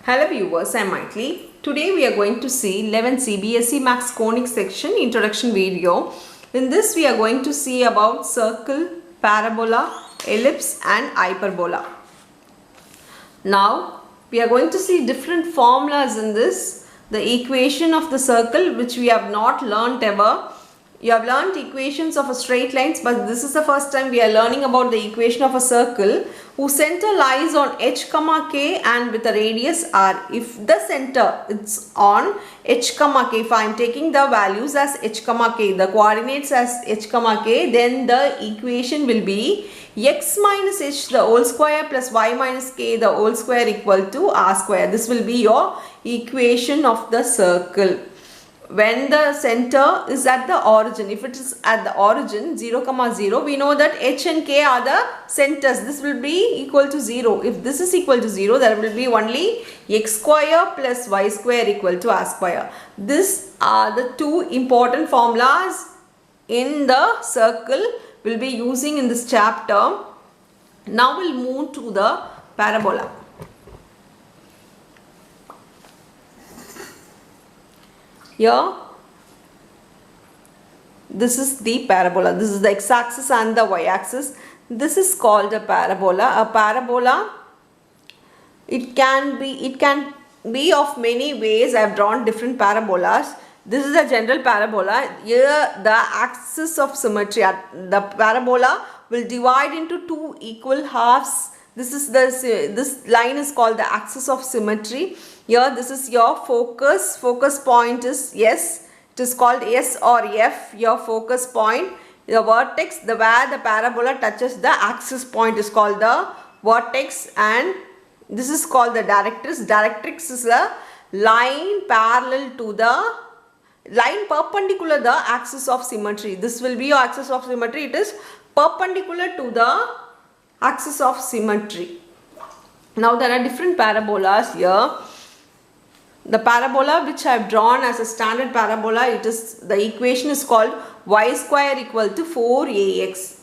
Hello viewers, I am Maitli. Today we are going to see 11 CBSE Max Conic section introduction video. In this we are going to see about circle, parabola, ellipse and hyperbola. Now we are going to see different formulas in this. The equation of the circle, which we have not learnt ever. You have learnt equations of a straight lines, but this is the first time we are learning about the equation of a circle whose center lies on h comma k and with a radius r. If the center is on h comma k, if I am taking the values as h comma k, the coordinates as h comma k, then the equation will be x minus h the whole square plus y minus k the whole square equal to r square. This will be your equation of the circle. When the center is at the origin, if it is at the origin 0 comma 0, we know that h and k are the centers. This will be equal to 0. If this is equal to 0, there will be only x square plus y square equal to r square. These are the two important formulas in the circle we'll be using in this chapter. Now we'll move to the parabola. Here, this is the parabola. This is the x-axis and the y-axis. This is called a parabola. A parabola, it can be of many ways. I have drawn different parabolas. This is a general parabola. Here, the axis of symmetry, the parabola will divide into two equal halves. This line is called the axis of symmetry. Here this is your focus point is S, it is called S or F, your focus point. The vertex, where the parabola touches the axis point is called the vertex, and this is called the directrix. Directrix is a line parallel to the line perpendicular to the axis of symmetry. This will be your axis of symmetry. It is perpendicular to the axis of symmetry. Now there are different parabolas here. The parabola which I have drawn as a standard parabola, the equation is called y square equal to 4ax.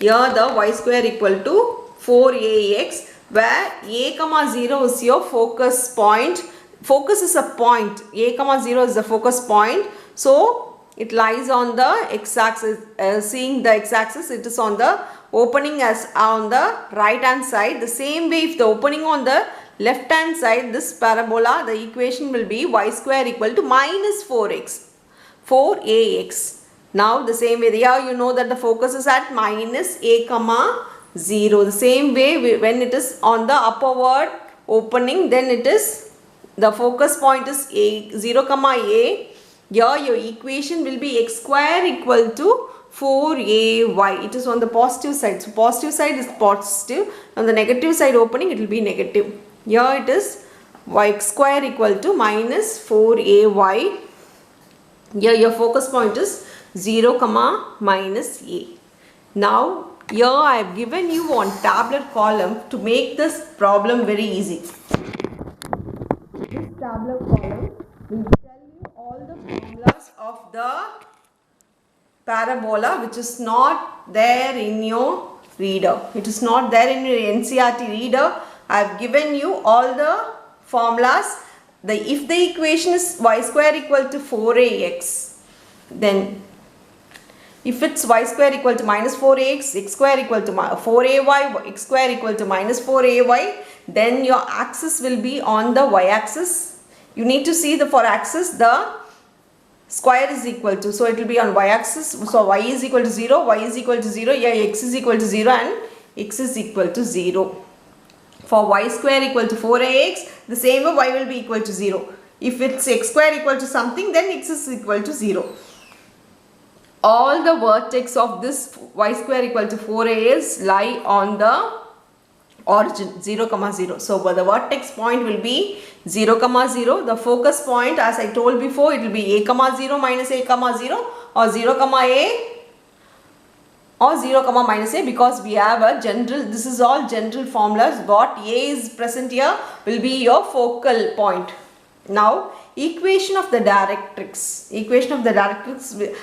Here the y square equal to 4ax, where a comma 0 is your focus point. Focus is a point. A comma 0 is the focus point. So it lies on the x-axis. Seeing the x-axis, it is on the opening as on the right hand side. The same way, if the opening on the left hand side, this parabola, the equation will be y square equal to minus 4ax. Now the same way, here you know that the focus is at minus a comma 0. The same way, when it is on the upward opening, then it is the focus point is a 0 comma a. Here your equation will be x square equal to 4ay. It is on the positive side. So positive side is positive. On the negative side opening, it will be negative. Here it is x square equal to minus 4ay. Here your focus point is 0 comma minus a. Now here I have given you one tabular column to make this problem very easy. This tabular column will tell you all the formulas of the parabola which is not there in your reader. It is not there in your NCERT reader. I have given you all the formulas. If the equation is y square equal to 4ax, then if it's y square equal to minus 4ax, x square equal to 4ay, x square equal to minus 4ay, then your axis will be on the y-axis. You need to see for axis the square is equal to, so it will be on y-axis. So y is equal to 0, y is equal to 0, yeah, x is equal to 0 and x is equal to 0. For y square equal to 4ax, the same way y will be equal to 0. If it's x square equal to something, then x is equal to 0. All the vertex of this y square equal to 4ax lie on the origin 0 comma 0. So the vertex point will be 0 comma 0. The focus point, as I told before, it will be a comma 0 minus a comma 0 or 0 comma a or 0 comma minus a, because we have a general, this is all general formulas. What a is present here will be your focal point. Now equation of the directrix. Equation of the directrix,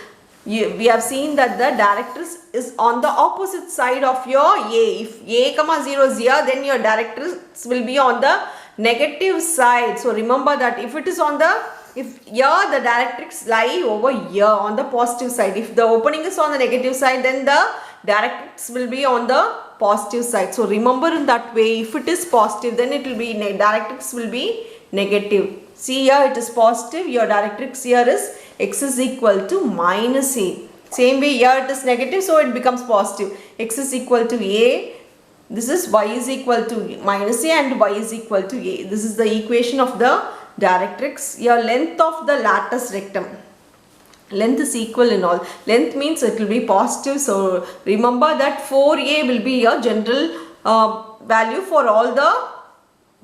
we have seen that the directrix is on the opposite side of your a. If a comma 0 is here, then your directrix will be on the negative side. So remember that if it is on the, if here the directrix lie over here on the positive side. If the opening is on the negative side, then the directrix will be on the positive side. So remember in that way, if it is positive, then it will be, directrix will be negative. See here it is positive, your directrix here is x is equal to minus a. Same way here it is negative, so it becomes positive. X is equal to a. This is y is equal to minus a and y is equal to a. This is the equation of the directrix. Your length of the latus rectum. Length is equal in all. Length means it will be positive. So remember that 4a will be your general value for all the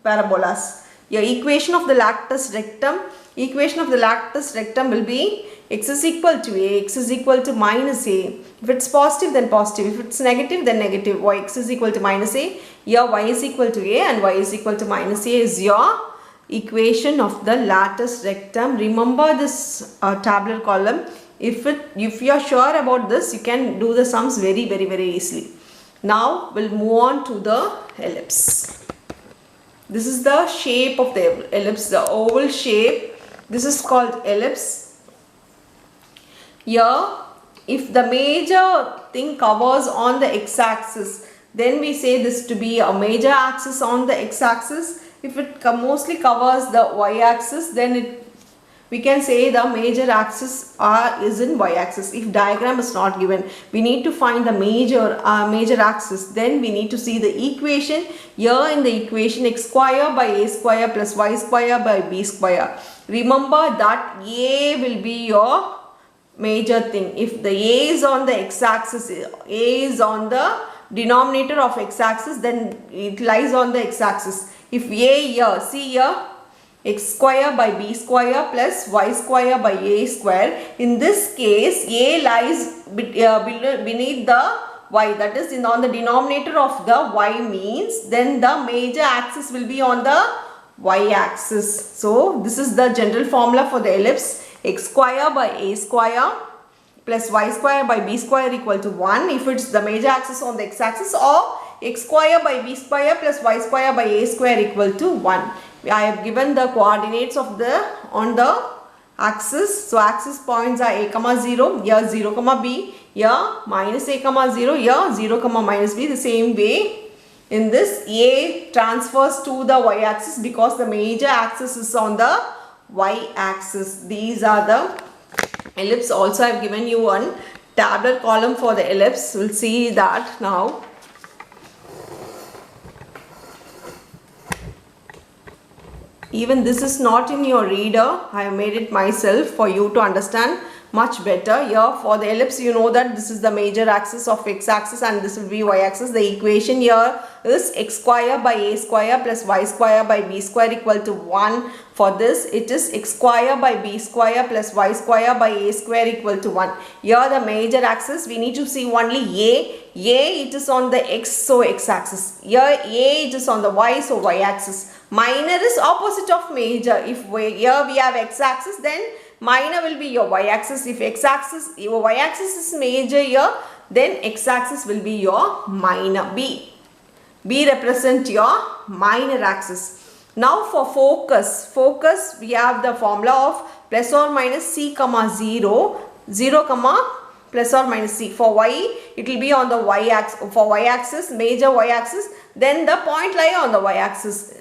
parabolas. Your equation of the latus rectum. Equation of the latus rectum will be x is equal to a, x is equal to minus a. If it's positive, then positive. If it's negative, then negative. Y, x is equal to minus a. Here y is equal to a and y is equal to minus a is your equation of the latus rectum. Remember this tabular column. If you are sure about this, you can do the sums very easily. Now we'll move on to the ellipse. This is the shape of the ellipse, the oval shape. This is called ellipse. Here, if the major thing covers on the x-axis, then we say this to be a major axis on the x-axis. If it mostly covers the y-axis, then we can say the major axis is in y-axis. If diagram is not given, we need to find the major axis. Then we need to see the equation. Here in the equation, x square by a square plus y square by b square. Remember that a will be your major thing. If the a is on the x-axis, a is on the denominator of x-axis, then it lies on the x-axis. If a here, see here, x square by b square plus y square by a square. In this case, a lies beneath the y, that is on the denominator of the y, means then the major axis will be on the y axis. So this is the general formula for the ellipse. X square by a square plus y square by b square equal to 1 if it's the major axis on the x axis, or x square by b square plus y square by a square equal to 1. I have given the coordinates of on the axis. So axis points are a comma 0, here 0 comma b, here minus a comma 0, here 0 comma minus b. The same way in this, a transfers to the y axis because the major axis is on the y axis. These are the ellipse. Also I have given you one tabular column for the ellipse. We'll see that now. Even this is not in your reader. I have made it myself for you to understand much better. Here for the ellipse, you know that this is the major axis of x axis and this will be y axis. The equation here is x square by a square plus y square by b square equal to 1. For this, it is x square by b square plus y square by a square equal to 1. Here the major axis, we need to see only a. It is on the x, so x axis. Here a, it is on the y, so y axis. Minor is opposite of major. If here we have x axis, then minor will be your y axis. If your y axis is major here, then x axis will be your minor. B represent your minor axis. Now for focus we have the formula of plus or minus c comma 0, 0 comma plus or minus c. For y, it will be on the y axis. For y axis, major y axis, then the point lie on the y axis.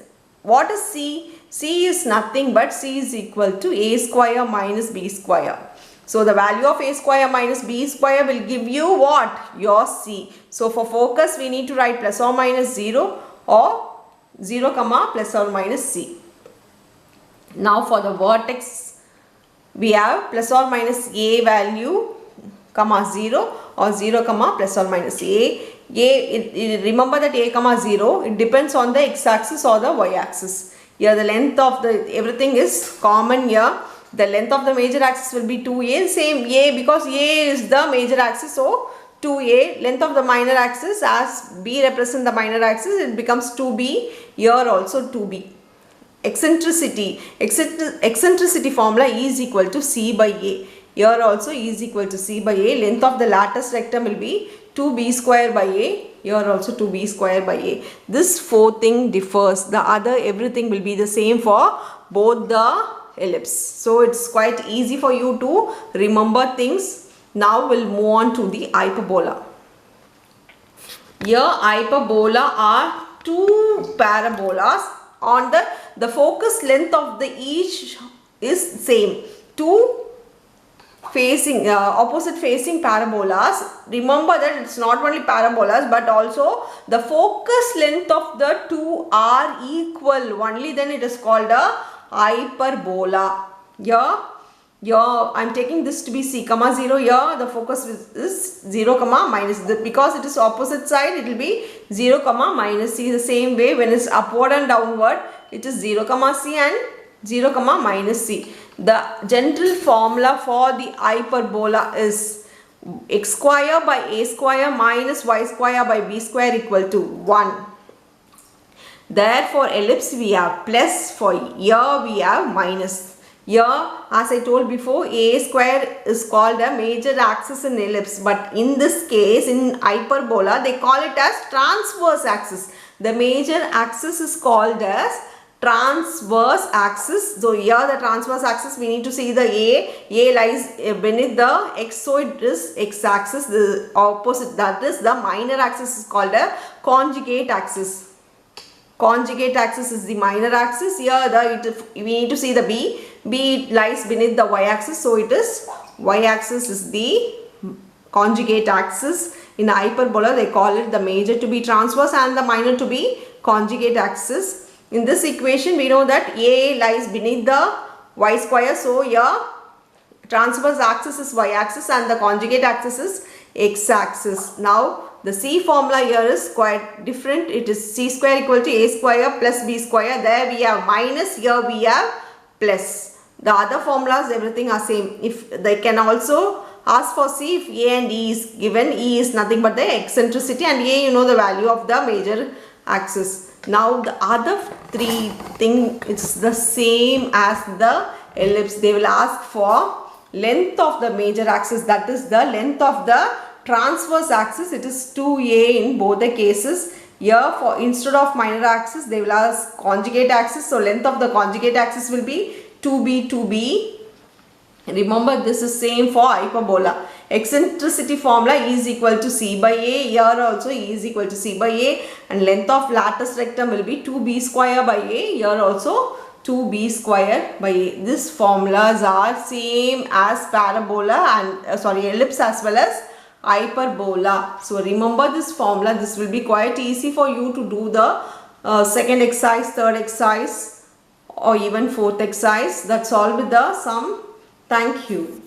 What is c? C is nothing but c is equal to a square minus b square. So the value of a square minus b square will give you what? Your c. So for focus, we need to write plus or minus 0 or 0 comma plus or minus c. Now for the vertex, we have plus or minus a value comma 0 or 0 comma plus or minus a. Remember that a comma 0, it depends on the x axis or the y axis. Here the length of everything is common here. The length of the major axis will be 2a, same a, because a is the major axis, so 2a. Length of the minor axis, as b represents the minor axis, it becomes 2b. Here also 2b. Eccentricity formula is equal to c by a. Here also is equal to c by a. Length of the latus rectum will be 2b square by a. here also 2b square by a. This fourth thing differs, the other everything will be the same for both the ellipse. So it's quite easy for you to remember things. Now we'll move on to the hyperbola. Here hyperbola are two parabolas. On the focus length of the each is same. Two facing opposite facing parabolas. Remember that it's not only parabolas but also the focus length of the two are equal. Only then it is called a hyperbola. Here I'm taking this to be c comma 0. Here the focus is 0 comma minus. Because it is opposite side, it will be 0 comma minus c. The same way when it's upward and downward, it is 0 comma c and 0 comma minus c. The general formula for the hyperbola is x square by a square minus y square by b square equal to 1. Therefore ellipse we have plus, for here we have minus. Here, as I told before, a square is called a major axis in ellipse, but in this case, in hyperbola, they call it as transverse axis. The major axis is called as transverse axis. So here the transverse axis, we need to see the a lies beneath the x, so it is x axis. The opposite, that is the minor axis, is called a conjugate axis. Conjugate axis is the minor axis. Here we need to see the b lies beneath the y-axis, so it is y-axis is the conjugate axis. In hyperbola they call it the major to be transverse and the minor to be conjugate axis. In this equation we know that a lies beneath the y square, so here transverse axis is y-axis and the conjugate axis is x-axis. Now the c formula here is quite different. It is c square equal to a square plus b square. There we have minus, here we have plus. The other formulas, everything are same. If they can also ask for c if a and e is given. E is nothing but the eccentricity and a, you know, the value of the major axis. Now the other three thing, it's the same as the ellipse. They will ask for length of the major axis, that is the length of the transverse axis. It is 2a in both the cases. Here for instead of minor axis they will ask conjugate axis, so length of the conjugate axis will be 2b. Remember this is same for hyperbola. Eccentricity formula E is equal to c by a. Here also E is equal to c by a, and length of latus rectum will be 2b square by a. Here also 2b square by a. These formulas are same as parabola and ellipse as well as hyperbola. So remember this formula. This will be quite easy for you to do the second exercise, third exercise or even fourth exercise. That's all with the sum. Thank you.